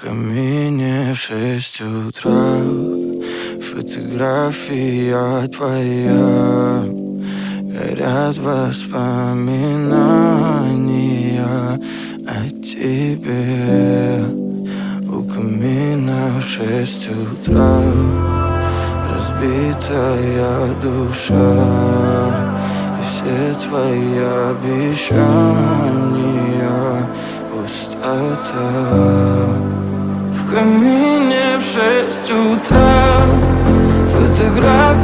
камине в 6 утра фотография твоя. Горят воспоминания о тебе. У камина в 6 утра разбитая душа, и все твои обещания пустота. В камине в 6 утра фотография.